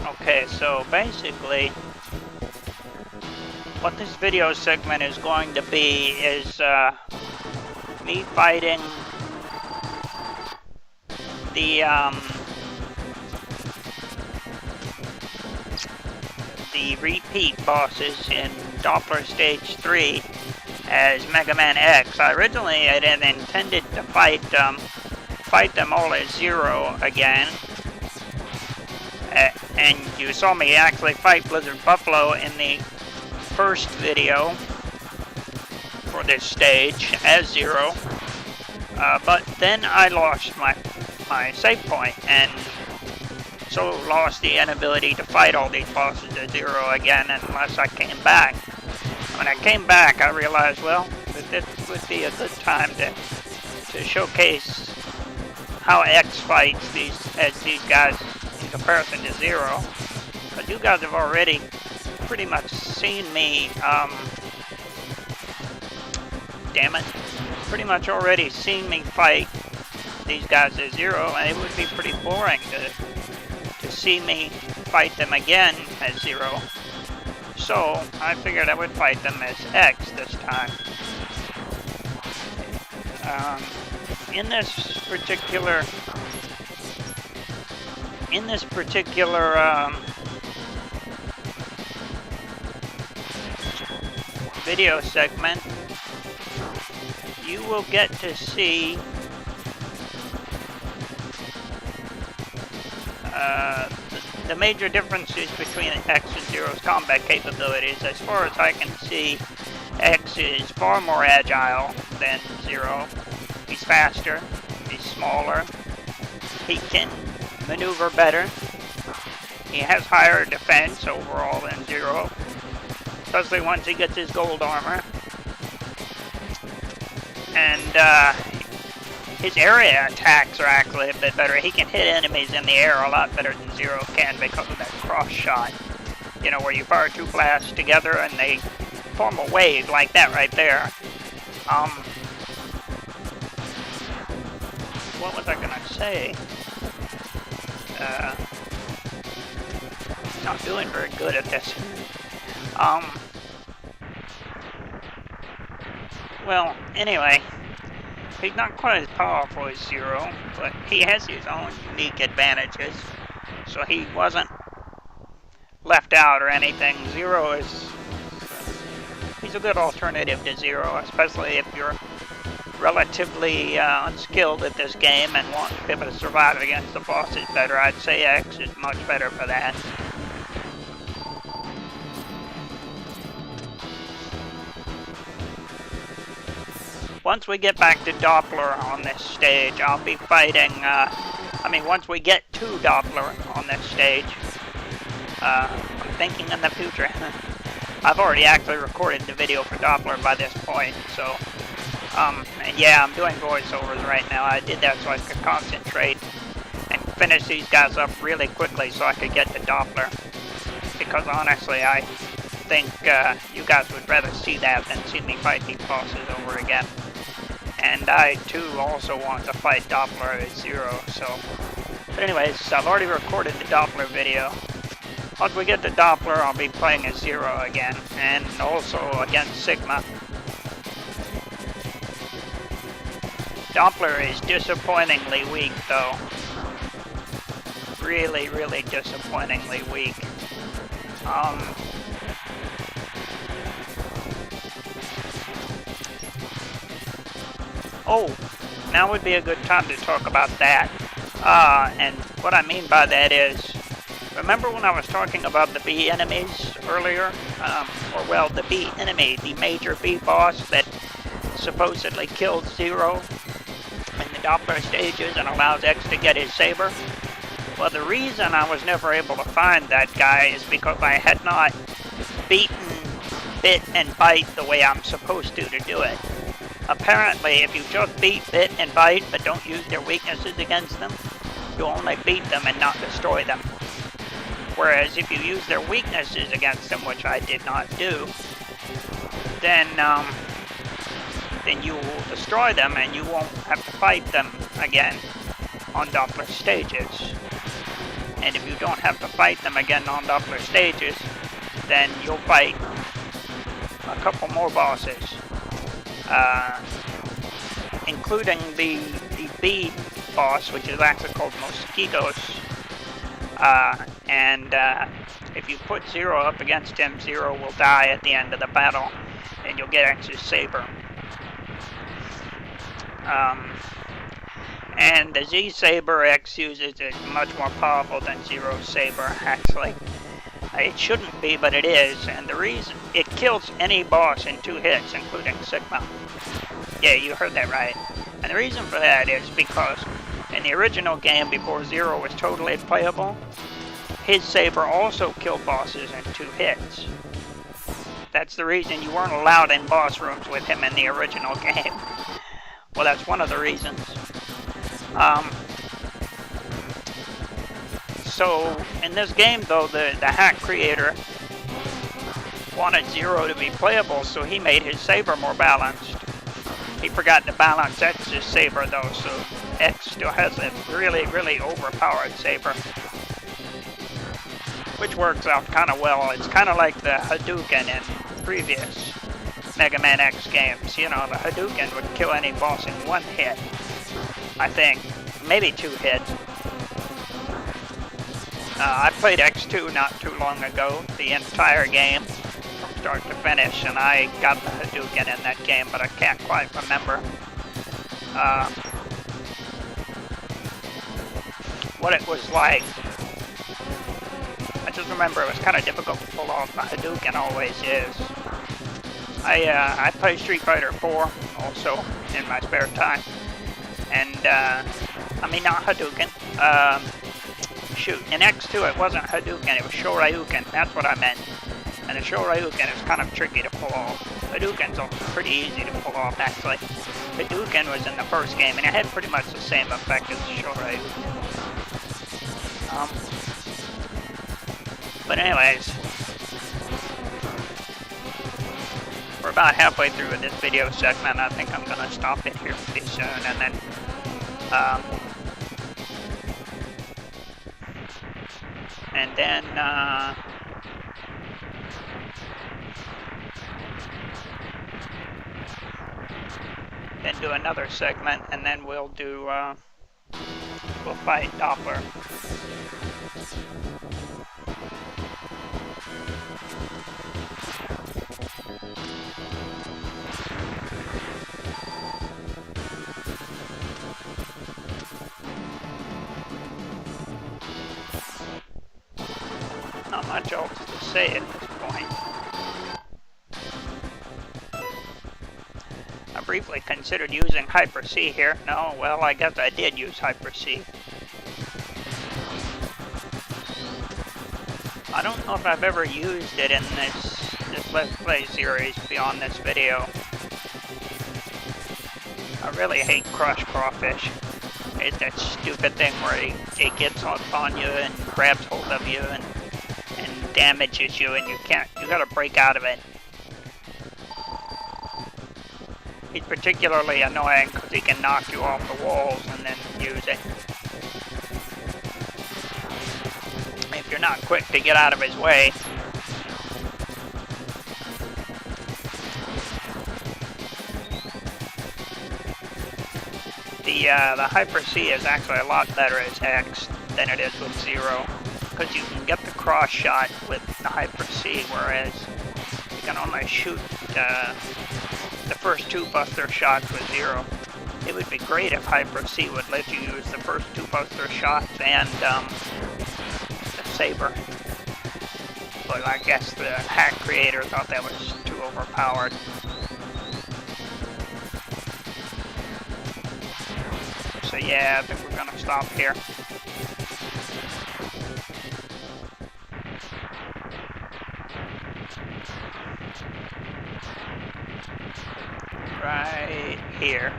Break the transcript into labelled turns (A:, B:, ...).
A: Okay, so basically, what this video segment is going to be is me fighting the repeat bosses in Doppler Stage 3 as Megaman X. I originally had intended to fight them all at 0 again. And you saw me actually fight Blizzard Buffalo in the first video for this stage as 0. But then I lost my save point, and so lost the inability to fight all these bosses at 0 again unless I came back. When I came back, I realized, well, that this would be a good time to showcase how X fights these guys in comparison to 0. But you guys have already pretty much seen me, pretty much already seen me fight these guys at 0, and it would be pretty boring to see me fight them again at 0. So I figured I would fight them as X this time. In this particular video segment, you will get to see the major differences between X and 0's combat capabilities. As far as I can see, X is far more agile than 0. He's faster, he's smaller, he can maneuver better, he has higher defense overall than 0, especially once he gets his gold armor. And his area attacks are actually a bit better. He can hit enemies in the air a lot better than 0 can because of that cross shot. You know, where you fire 2 blasts together and they form a wave like that right there. What was I gonna say? Not doing very good at this. Well, anyway, he's not quite as powerful as 0, but he has his own unique advantages, so he wasn't left out or anything. 0 is, he's a good alternative to 0, especially if you're relatively unskilled at this game and want to be able to survive against the bosses better. I'd say X is much better for that. Once we get back to Doppler on this stage, I'll be fighting, once we get to Doppler on this stage, I'm thinking in the future. I've already actually recorded the video for Doppler by this point, so, and yeah, I'm doing voiceovers right now. I did that so I could concentrate and finish these guys up really quickly so I could get to Doppler, because honestly, I think you guys would rather see that than see me fight these bosses over again. And I too also want to fight Doppler at 0, so. But anyways, I've already recorded the Doppler video. Once we get to Doppler, I'll be playing as 0 again, and also against Sigma. Doppler is disappointingly weak though. Really, really disappointingly weak. Oh, now would be a good time to talk about that. And what I mean by that is, remember when I was talking about the B enemies earlier? The B enemy, the major B boss that supposedly killed 0 in the Doppler stages and allows X to get his saber? Well, the reason I was never able to find that guy is because I had not beaten Bit and Bite the way I'm supposed to do it. Apparently, if you just beat Bit and Bite but don't use their weaknesses against them, you only beat them and not destroy them. Whereas if you use their weaknesses against them, which I did not do, then you will destroy them and you won't have to fight them again on Doppler stages. And if you don't have to fight them again on Doppler stages, then you'll fight a couple more bosses, including the B boss, which is actually called Mosquitos. If you put Zero up against him, Zero will die at the end of the battle, and you'll get X's saber. And the Z saber X uses is much more powerful than Zero's saber, actually. It shouldn't be, but it is, and the reason, it kills any boss in 2 hits, including Sigma. Yeah, you heard that right. And the reason for that is because in the original game, before Zero was totally playable, his saber also killed bosses in 2 hits. That's the reason you weren't allowed in boss rooms with him in the original game. Well, that's one of the reasons. So, in this game, though, the hack creator wanted Zero to be playable, so he made his saber more balanced. He forgot to balance X's saber, though, so X still has a really, really overpowered saber, which works out kind of well. It's kind of like the Hadouken in previous Mega Man X games. You know, the Hadouken would kill any boss in 1 hit, I think. Maybe 2 hits. I played X2 not too long ago, the entire game, from start to finish, and I got the Hadouken in that game, but I can't quite remember what it was like. I just remember it was kind of difficult to pull off. The Hadouken always is. I play Street Fighter 4 also in my spare time, and I mean not Hadouken. Shoot, in X2 it wasn't Hadouken, it was Shoryuken, that's what I meant. And the Shoryuken is kind of tricky to pull off. Hadouken's pretty easy to pull off, actually. Hadouken was in the first game, and it had pretty much the same effect as Shoryuken. But anyways, we're about halfway through with this video segment. I think I'm gonna stop it here pretty soon, and then do another segment, and then we'll do we'll fight Doppler. Not much else to say at this point. I briefly considered using Hyper C here. No, well, I guess I did use Hyper C. I don't know if I've ever used it in this Let's Play series beyond this video. I really hate Crush Crawfish. It's that stupid thing where it gets up on you and grabs hold of you and damages you, and you gotta break out of it. He's particularly annoying because he can knock you off the walls and then use it. If you're not quick to get out of his way. The Hyper C is actually a lot better as X than it is with Zero, because you can get the cross shot with the Hyper C, whereas you can only shoot the first 2 buster shots with Zero. It would be great if Hyper C would let you use the first 2 buster shots and the saber. But I guess the hack creator thought that was too overpowered. So yeah, I think we're gonna stop here. Right here.